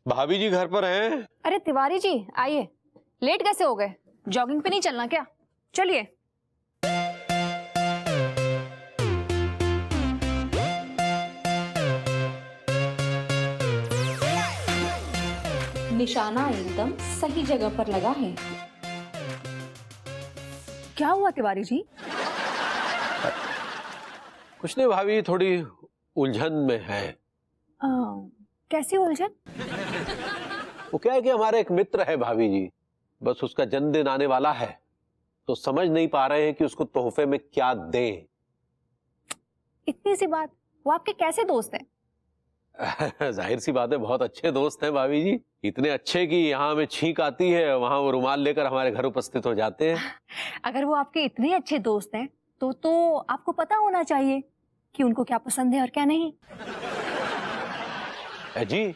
भाभी जी घर पर हैं? अरे तिवारी जी आइए, लेट कैसे हो गए? जॉगिंग पे नहीं चलना क्या? चलिए। निशाना एकदम सही जगह पर लगा है। क्या हुआ तिवारी जी? कुछ नहीं भाभी, थोड़ी उलझन में है। कैसी उलझन? वो क्या है कि हमारा एक मित्र है भाभी जी, बस उसका जन्मदिन आने वाला है, तो समझ नहीं पा रहे हैं कि उसको तोहफे में क्या दें। इतनी सी बात, वो आपके कैसे दोस्त हैं? जाहिर सी बात है, बहुत अच्छे दोस्त हैं भाभी जी, इतने अच्छे कि यहाँ हमें छींक आती है, वहां वो रुमाल लेकर हमारे घर उपस्थित हो जाते हैं। अगर वो आपके इतने अच्छे दोस्त हैं तो आपको पता होना चाहिए कि उनको क्या पसंद है और क्या नहीं। जी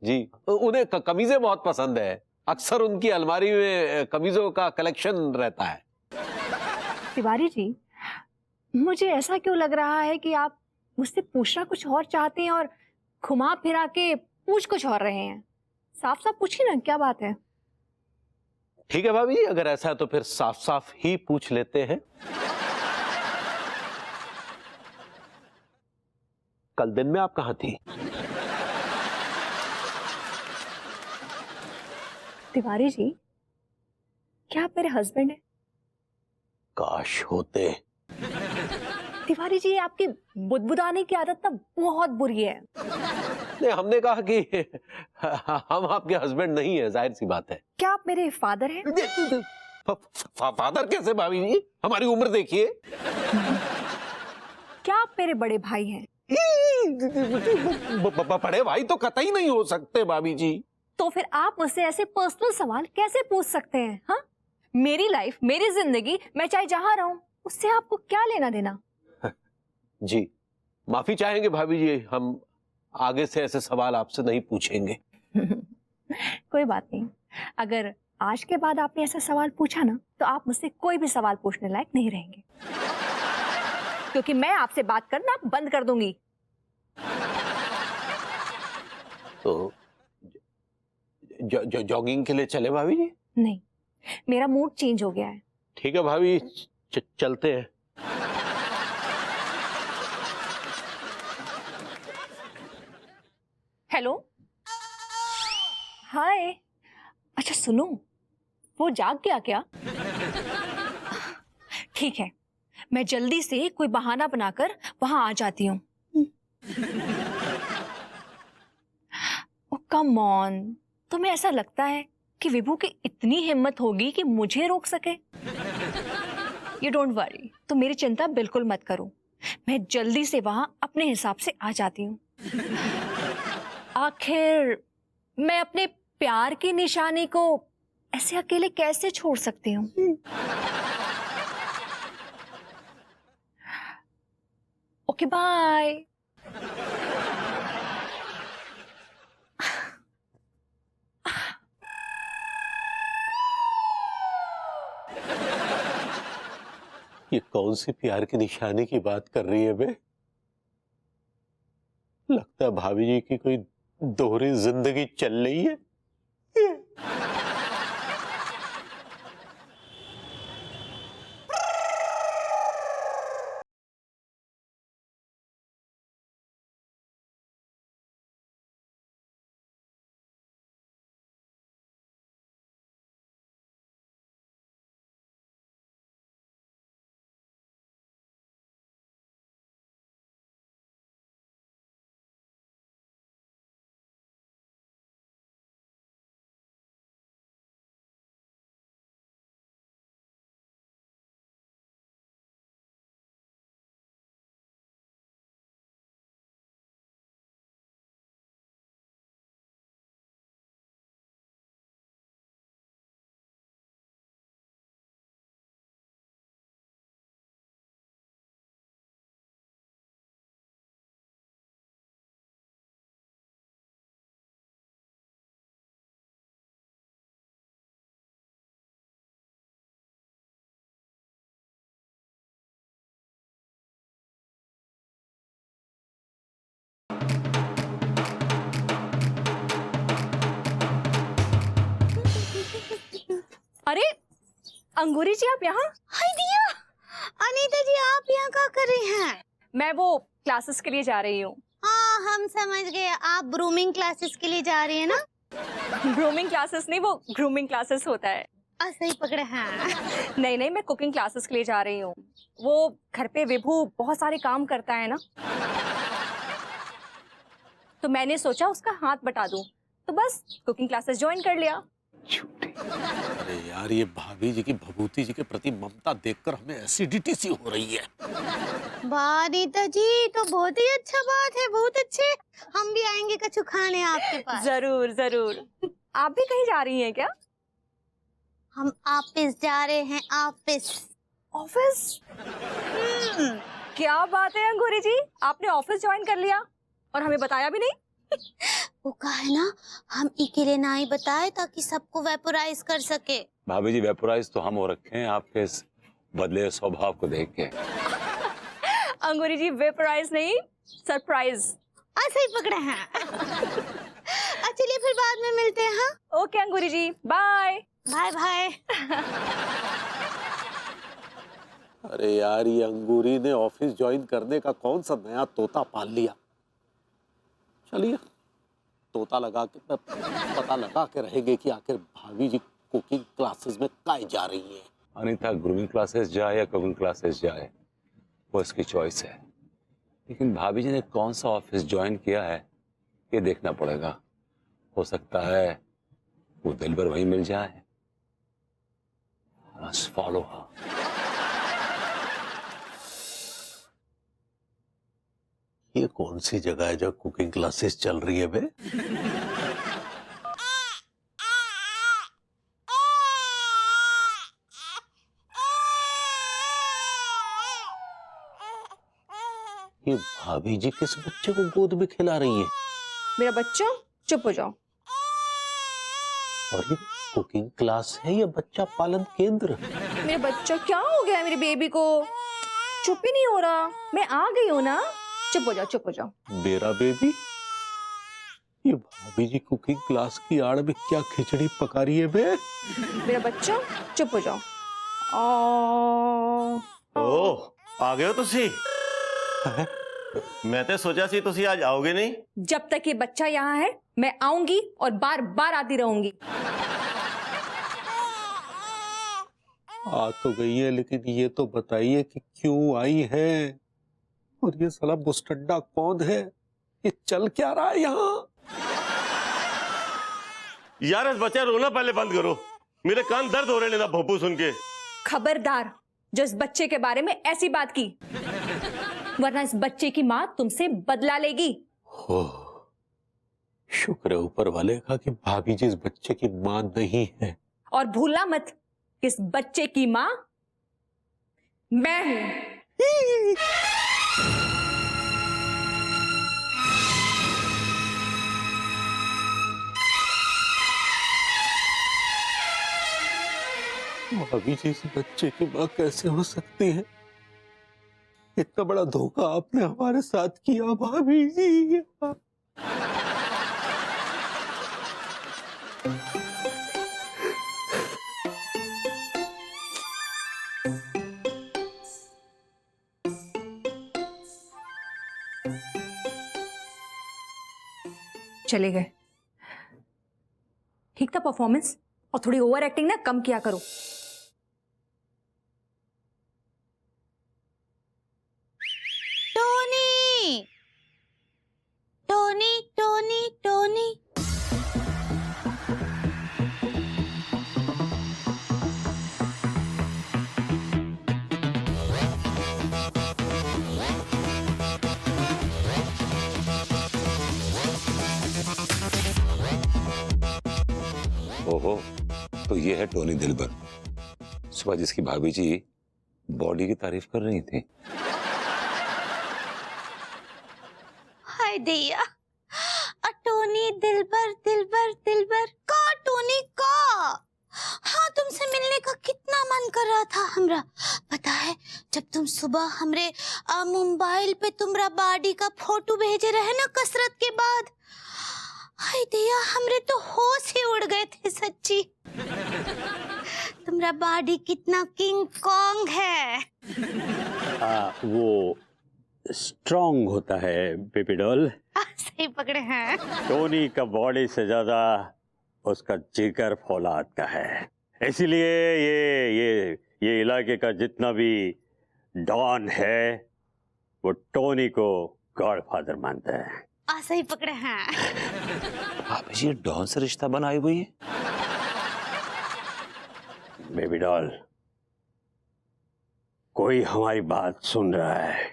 जी, उन्हें कमीजें बहुत पसंद है, अक्सर उनकी अलमारी में कमीजों का कलेक्शन रहता है। तिवारी जी, मुझे ऐसा क्यों लग रहा है कि आप मुझसे पूछना कुछ और चाहते हैं और घुमा फिरा के पूछ कुछ और रहे हैं। साफ साफ पूछिए ना, क्या बात है? ठीक है भाभी जी, अगर ऐसा है तो फिर साफ साफ ही पूछ लेते हैं। कल दिन में आप कहां थी? तिवारी जी, क्या आप मेरे हस्बैंड हैं? काश होते। तिवारी जी, आपकी बुदबुदाने की आदत ना बहुत बुरी है। नहीं, हमने कहा कि हम आपके हस्बैंड नहीं है, जाहिर सी बात है। क्या आप मेरे फादर हैं? फादर कैसे भाभी जी, हमारी उम्र देखिए। क्या आप मेरे बड़े भाई हैं? बड़े भाई तो कतई नहीं हो सकते भाभी जी। तो फिर आप मुझसे ऐसे पर्सनल सवाल कैसे पूछ सकते हैं? हाँ, मेरी लाइफ, मेरी जिंदगी, मैं चाहे जहां रहूं, उससे आपको क्या लेना देना? जी, माफी चाहेंगे भाभी जी, हम आगे से ऐसे सवाल आपसे नहीं पूछेंगे। कोई बात नहीं। अगर आज के बाद आपने ऐसा सवाल पूछा ना, तो आप मुझसे कोई भी सवाल पूछने लायक नहीं रहेंगे, क्योंकि मैं आपसे बात करना बंद कर दूंगी। तो जॉगिंग के लिए चले भाभी जी? नहीं, मेरा मूड चेंज हो गया है। ठीक है भाभी, चलते हैं। हेलो, हाय। अच्छा सुनो, वो जाग गया क्या? ठीक है, मैं जल्दी से कोई बहाना बनाकर वहां आ जाती हूँ। ओ कम ऑन, तुम्हें ऐसा लगता है कि विभू की इतनी हिम्मत होगी कि मुझे रोक सके? यू डोंट वरी, तुम मेरी चिंता बिल्कुल मत करो, मैं जल्दी से वहां अपने हिसाब से आ जाती हूँ। आखिर मैं अपने प्यार की निशानी को ऐसे अकेले कैसे छोड़ सकती हूँ? Okay bye. ये कौन सी प्यार की निशानी की बात कर रही है बे? लगता है भाभी जी की कोई दोहरी जिंदगी चल रही है। अंगूरी जी आप यहाँ? हाय दिया, अनीता जी आप यहाँ क्या कर रही हैं? मैं वो क्लासेस के लिए जा रही हूँ। हाँ हम समझ गए, आप ग्रूमिंग क्लासेस के लिए जा रही है ना? ग्रूमिंग क्लासेस नहीं, वो ग्रूमिंग क्लासेस होता है। सही पकड़े हैं। नहीं नहीं, मैं कुकिंग क्लासेस के लिए जा रही हूँ। वो घर पे विभू बहुत सारे काम करता है ना, तो मैंने सोचा उसका हाथ बटा दूं, तो बस कुकिंग क्लासेस ज्वाइन कर लिया। झूठी। अरे यार, ये भाभी जी की भभूति जी के प्रति ममता देखकर हमें एसिडिटी सी हो रही है। वाह अनीता जी, तो बहुत ही अच्छा बात है, बहुत अच्छे। हम भी आएंगे कछु खाने आपके पास। जरूर जरूर। आप भी कहीं जा रही हैं क्या? हम ऑफिस जा रहे हैं, ऑफिस। ऑफिस? क्या बात है अंगूरी जी, आपने ऑफिस ज्वाइन कर लिया और हमें बताया भी नहीं। वो कहा है ना, हम अकेले ना ही बताए ताकि सबको वेपोराइज कर सके। भाभी जी वेपोराइज तो हम हो रखे हैं आपके इस बदले स्वभाव को देख के। अंगूरी जी वेपोराइज नहीं, सरप्राइज। सही पकड़े हैं। चलिए फिर बाद में मिलते हैं। हाँ ओके अंगूरी जी, बाय बाय बाय। अरे यार, ये अंगूरी ने ऑफिस ज्वाइन करने का कौन सा नया तोता पाल लिया। चलिए, तोता लगा के पता लगा के रहेंगे कि आखिर भाभी जी कुकिंग क्लासेस में काहे जा रही है। अनीता ग्रूमिंग क्लासेस जाए या कुकिंग क्लासेस जाए, वो इसकी चॉइस है, लेकिन भाभी जी ने कौन सा ऑफिस ज्वाइन किया है ये देखना पड़ेगा। हो सकता है वो दिलबर वहीं मिल जाए। बस फॉलो हाँ। ये कौन सी जगह है जहाँ कुकिंग क्लासेस चल रही है बे? ये भाभी जी किस बच्चे को गोद में खिला रही है? मेरा बच्चा, चुप हो जाओ। और ये कुकिंग क्लास है या बच्चा पालन केंद्र? मेरा बच्चा क्या हो गया है मेरी बेबी को? चुप ही नहीं हो रहा। मैं आ गई हूँ ना, चुप हो जाओ चुप हो जाओ। मेरा बेबी? ये भाभी जी कुकिंग क्लास की आड़ में क्या खिचड़ी पका रही है बे? मेरा बच्चा चुप हो जाओ। ओह आ गए हो तुसी? मैं तो सोचा सी तुसी आज आओगे नहीं। जब तक ये बच्चा यहाँ है मैं आऊंगी और बार बार आती रहूंगी। आ तो गई है, लेकिन ये तो बताइए कि क्यों आई है, और ये साला मुस्टड्डा कौन है, ये चल क्या रहा है यहाँ? यार इस बच्चा रोना पहले बंद करो, मेरे कान दर्द हो रहे हैं ना भोपू सुन के। खबरदार जो इस बच्चे के बारे में ऐसी बात की, वरना इस बच्चे की माँ तुमसे बदला लेगी। हो, शुक्र है ऊपर वाले का कि भाभी जी इस बच्चे की माँ नहीं है। और भूलना मत, इस बच्चे की माँ मैं हूं। भाभी जी इस बच्चे की माँ कैसे हो सकती है? इतना बड़ा धोखा आपने हमारे साथ किया भाभी जी। चले गए। ठीक था परफॉर्मेंस, और थोड़ी ओवर एक्टिंग ना कम किया करो। Tony Tony Tony Tony. ओहो, तो ये है टोनी दिलबर, सुबह जिसकी भाभी जी बॉडी की तारीफ कर रही थी। हाय दिया, टोनी दिलबर दिलबर दिलबर का टोनी का। हाँ तुमसे मिलने का कितना मन कर रहा था हमरा। पता है जब तुम सुबह हमरे मोबाइल पे तुम्हारा बॉडी का फोटो भेजे रहे ना कसरत के बाद, हाय दिया हमरे तो होश ही उड़ गए थे सच्ची। तुम्हारा बॉडी कितना किंग कॉन्ग है। वो स्ट्रांग होता है बेबी डॉल। सही पकड़े हैं। टोनी का बॉडी से ज्यादा उसका जिगर फौलाद का है, इसलिए ये इलाके का जितना भी डॉन है वो टोनी को गॉडफादर मानता है। सही पकड़े हैं। भाभी जी, ये डॉन से रिश्ता बनाई हुई है? बेबी डॉल, कोई हमारी बात सुन रहा है?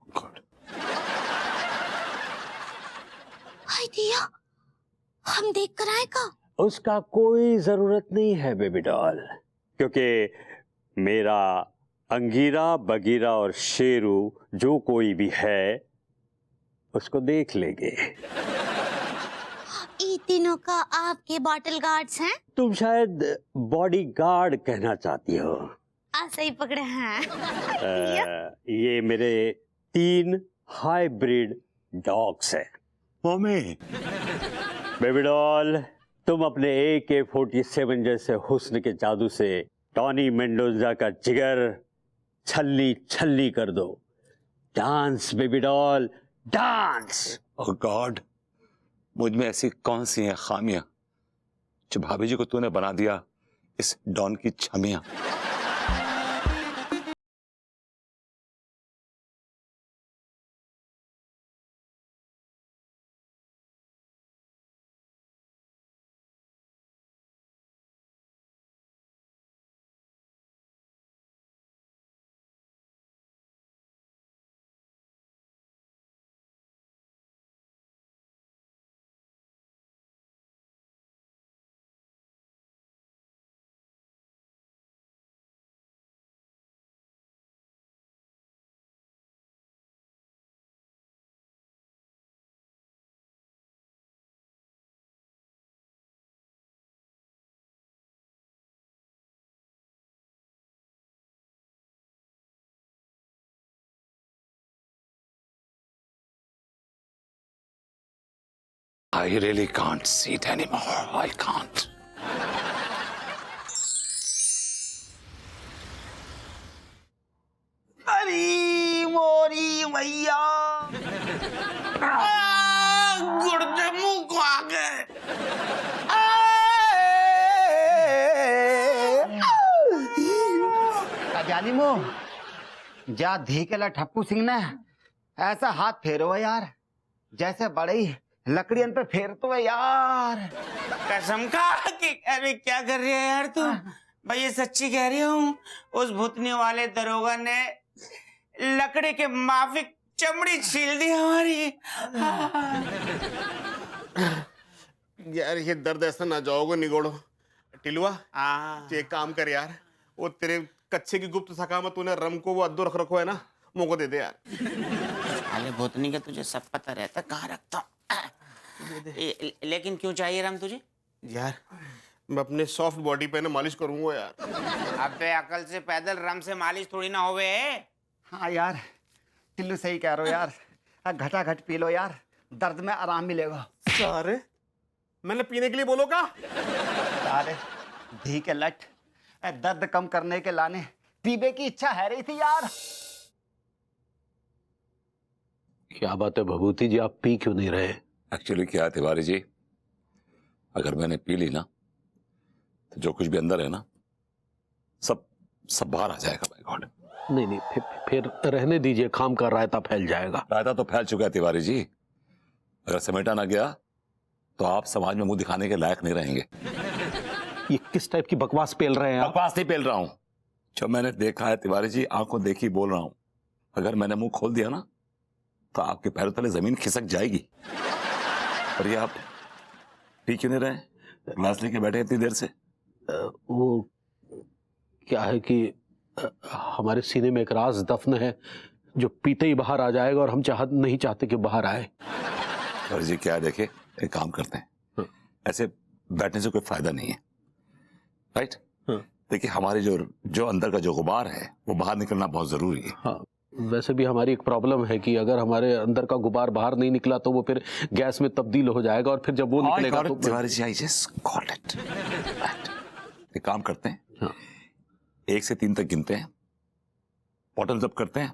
गुड। हाय दिया, हम देख कर आए का? उसका कोई जरूरत नहीं है बेबी डॉल, क्योंकि मेरा अंगीरा, बगीरा और शेरू जो कोई भी है उसको देख लेंगे। ये तीनों का आपके बॉटल गार्ड्स हैं? तुम शायद बॉडी गार्ड कहना चाहती हो। सही पकड़े हैं। ये मेरे 3 हाइब्रिड डॉग्स हैं। मम्मी, बेबी डॉल, तुम अपने AK-47 जैसे हुस्न के जादू से टॉनी मेंडोजा का जिगर छल्ली छल्ली कर दो। Dance baby doll, dance. Oh god, मुझ में ऐसी कौन सी हैं खामियां जो भाभी जी को तूने बना दिया इस डॉन की छमियां? I really can't see it anymore. I can't. अरे मोरी भैया, गुर्दे मुंह को आ गए। जानी मो जा धी के ला ठप्पू सिंह ने ऐसा हाथ फेरो है यार, जैसे बड़े ही लकड़ियन पे फेरतो है यार। कसम का कि अरे क्या कर रही है यार तू? भाई ये सच्ची कह रही हूँ, उस भूतनी वाले दरोगा ने लकड़ी के माफिक चमड़ी छील दी हमारी। यार ये दर्द ऐसा ना जाओगे निगोड़ो। टिलुआ, हाँ एक काम कर यार, वो तेरे कच्चे की गुप्त शाखा में तूने रम को वो अद्दू रख रखो है ना, मुझको दे दे यार। अरे भूतनी का तुझे सब पता रहता, कहाँ रखता हूँ। लेकिन क्यों चाहिए रम तुझे? यार मैं अपने सॉफ्ट बॉडी पे ना मालिश करूंगा यार। अबे अकल से पैदल रम से मालिश थोड़ी ना होवे। हाँ यार, टिल्लू सही कह रहे हो यार, घटा घट पी लो यार, दर्द में आराम मिलेगा। अरे मैंने पीने के लिए बोलो का? अरे धी के लट, दर्द कम करने के लाने पीबे की इच्छा है रही थी यार। क्या बात है भभूति जी, आप पी क्यों नहीं रहे? एक्चुअली क्या है तिवारी जी, अगर मैंने पी ली ना तो जो कुछ भी अंदर है ना सब बाहर आ जाएगा। By God. नहीं फिर रहने दीजिए, खाम का रायता फैल जाएगा। रायता तो फैल चुका है तिवारी जी, अगर समेटा ना गया तो आप समाज में मुंह दिखाने के लायक नहीं रहेंगे। ये किस टाइप की बकवास पेल रहे हैं आप? बकवास नहीं पेल रहा हूं, जो मैंने देखा है तिवारी जी, आंखों देखी बोल रहा हूं। अगर मैंने मुंह खोल दिया ना तो आपके पैरों तले जमीन खिसक जाएगी। और ये आप पी क्यों नहीं रहे? ग्लास लेके बैठे इतनी देर से। वो क्या है कि हमारे सीने में एक राज दफन है जो पीते ही बाहर आ जाएगा, और हम नहीं चाहते कि बाहर आए। तिवारी जी क्या है, देखिए एक काम करते हैं, ऐसे बैठने से कोई फायदा नहीं है, राइट? देखिए हमारे जो अंदर का जो गुबार है वो बाहर निकलना बहुत जरूरी है। हाँ, वैसे भी हमारी एक प्रॉब्लम है कि अगर हमारे अंदर का गुबार बाहर नहीं निकला तो वो फिर गैस में तब्दील हो जाएगा, और फिर जब वो निकलेगा तो Tiwari ji, I just got it. एक काम करते हैं, 1 से 3 तक गिनते हैं, बॉटम्स अप करते हैं।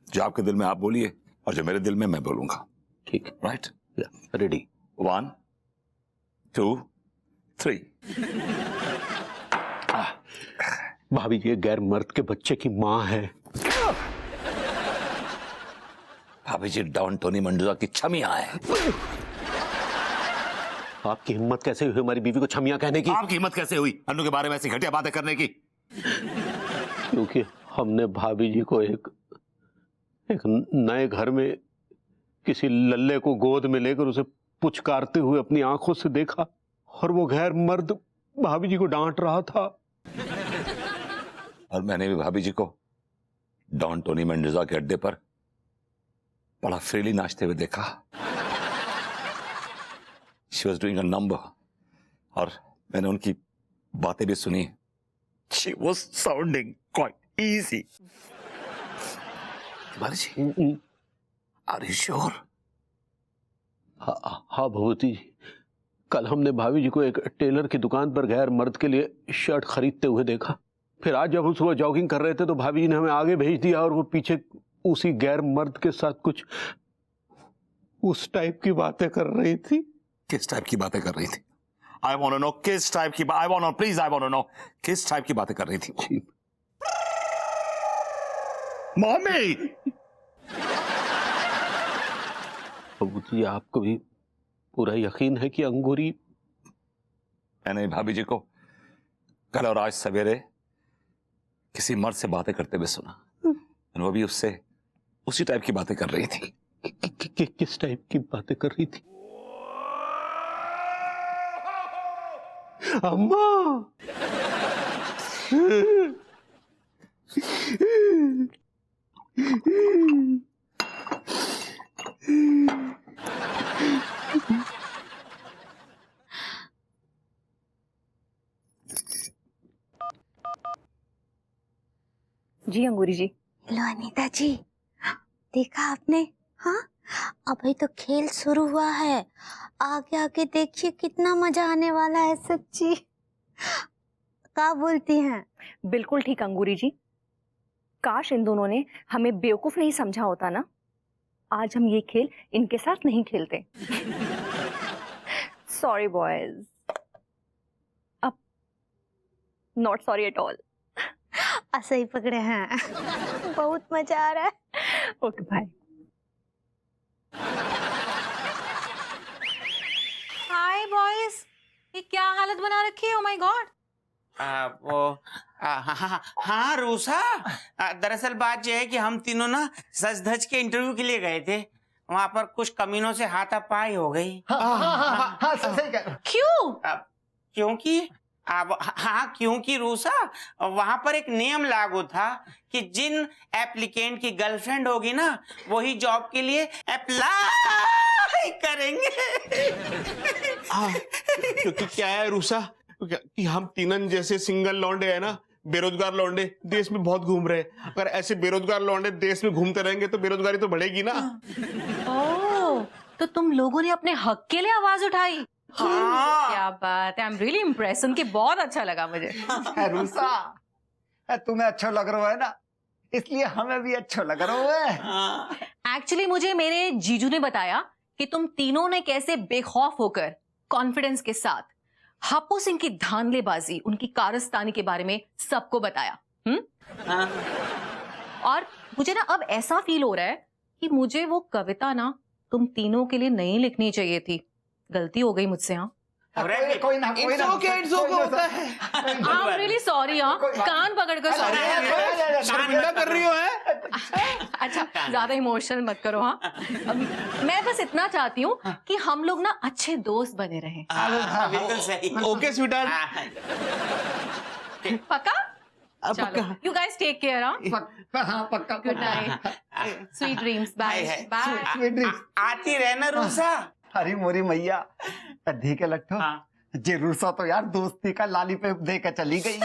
जो आपके दिल में आप बोलिए और जो मेरे दिल में मैं बोलूंगा। ठीक है, राइट? रेडी। 1 2 3। भाभी जी, ये गैर मर्द के बच्चे की माँ है। भाभी जी डॉन टोनी मंडूजा की छमिया है। आपकी हिम्मत कैसे हुई हमारी बीवी को छमिया कहने की? आपकी हिम्मत कैसे हुई अन्नू के बारे में ऐसी घटिया बातें करने की? क्योंकि हमने भाभी जी को एक नए घर में किसी लल्ले को गोद में लेकर उसे पुचकारते हुए अपनी आंखों से देखा, और वो गैर मर्द भाभी जी को डांट रहा था। और मैंने भी भाभी जी को डॉन टोनी मंडूजा के अड्डे पर बड़ा फ्रीली नाचते हुए देखा। She was doing a number, और मैंने उनकी बातें भी सुनी। She was sounding quite easy. Tiwari ji, are you sure? हाँ भगवती जी, कल हमने भाभी जी को एक टेलर की दुकान पर गैर मर्द के लिए शर्ट खरीदते हुए देखा। फिर आज जब हम सुबह जॉगिंग कर रहे थे तो भाभी जी ने हमें आगे भेज दिया, और वो पीछे उसी गैर मर्द के साथ कुछ उस टाइप की बातें कर रही थी। किस टाइप की बातें कर रही थी? I want to know किस टाइप की I want to please I want to know किस टाइप की बातें कर रही थी? मम्मी! भगवती जी, आपको भी पूरा यकीन है कि अंगूरी? मैंने भाभी जी को कल और आज सवेरे किसी मर्द से बातें करते हुए सुना, और वो भी उससे उसी टाइप की बातें कर रही थी। किस टाइप की बातें कर रही थी? अम्मा! जी अंगूरी जी। हेलो अनीता जी, देखा आपने? हाँ, अभी तो खेल शुरू हुआ है, आगे आगे देखिए कितना मजा आने वाला है सच्ची। क्या बोलती हैं? बिल्कुल ठीक अंगूरी जी। काश इन दोनों ने हमें बेवकूफ नहीं समझा होता ना, आज हम ये खेल इनके साथ नहीं खेलते। Sorry boys. अब नॉट सॉरी एट ऑल। ऐसे ही पकड़े हैं। बहुत मजा आ रहा है। Okay bye. हाय बॉयज, ये क्या हालत बना रखी है? Oh my God. हाँ रूसा, दरअसल बात यह है कि हम तीनों ना सज धज के इंटरव्यू के लिए गए थे, वहाँ पर कुछ कमीनों से हाथापाई हो गई। क्यों? क्योंकि क्योंकि रूसा, वहाँ पर एक नियम लागू था कि जिन एप्लीकेंट की गर्लफ्रेंड होगी ना, वही जॉब के लिए अप्लाई करेंगे। क्योंकि क्या है रूसा कि हम तीनन जैसे सिंगल लौंडे है ना, बेरोजगार लौंडे देश में बहुत घूम रहे हैं। अगर ऐसे बेरोजगार लौंडे देश में घूमते रहेंगे तो बेरोजगारी तो बढ़ेगी ना। ओह, तो तुम लोगों ने अपने हक के लिए आवाज उठाई। हाँ। क्या बात है, आई एम रियली इम्प्रेस, सुन के बहुत अच्छा लगा मुझे। रूसा, तुम्हें अच्छा लग रहा है ना, इसलिए हमें भी अच्छा लग रहा है। एक्चुअली मुझे मेरे जीजू ने बताया कि तुम तीनों ने कैसे बेखौफ होकर कॉन्फिडेंस के साथ हापू सिंह की धांधलेबाजी, उनकी कारस्तानी के बारे में सबको बताया। और मुझे ना अब ऐसा फील हो रहा है कि मुझे वो कविता ना तुम तीनों के लिए नहीं लिखनी चाहिए थी। गलती हो गई मुझसे। हाँ, कोई ना होता है। I am really sorry. हाँ, कान पकड़कर सॉरी। शर्मिंदा कर रही हो है? अच्छा, ज्यादा इमोशनल मत करो। हाँ, मैं बस इतना चाहती हूँ कि हम लोग ना अच्छे दोस्त बने रहें। बिल्कुल सही। Okay sweetheart. पक्का? पक्का। You guys take care. हाँ पक्का। Good night, sweet dreams, bye bye. आती रहना रूसा। अरे मोरी मैया, धी के लट्ठो, जे रूसा तो यार दोस्ती का लॉलीपॉप दे के चली गई।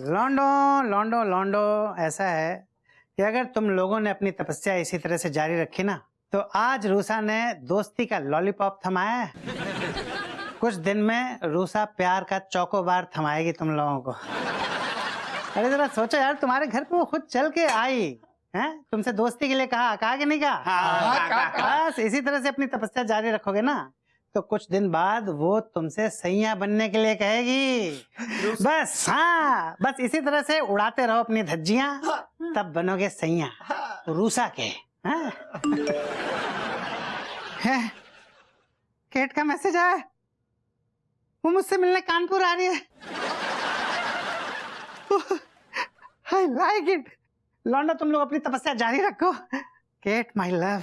लॉन्डो लॉन्डो लॉन्डो, ऐसा है कि अगर तुम लोगों ने अपनी तपस्या इसी तरह से जारी रखी ना, तो आज रूसा ने दोस्ती का लॉलीपॉप थमाया है। कुछ दिन में रूसा प्यार का चौकोबार थमाएगी तुम लोगों को। अरे जरा सोचो यार, तुम्हारे घर पे वो खुद चल के आई है, तुमसे दोस्ती के लिए कहा कि नहीं कहा? बस इसी तरह से अपनी तपस्या जारी रखोगे ना तो कुछ दिन बाद वो तुमसे सैया बनने के लिए कहेगी। बस हाँ, बस इसी तरह से उड़ाते रहो अपनी धज्जियां, तब बनोगे सैया रूसा के। हाँ? है केट का मैसेज आया, वो मुझसे मिलने कानपुर आ रही है। I like it. लौंडा तुम लोग अपनी तपस्या जारी रखो। Kate my love.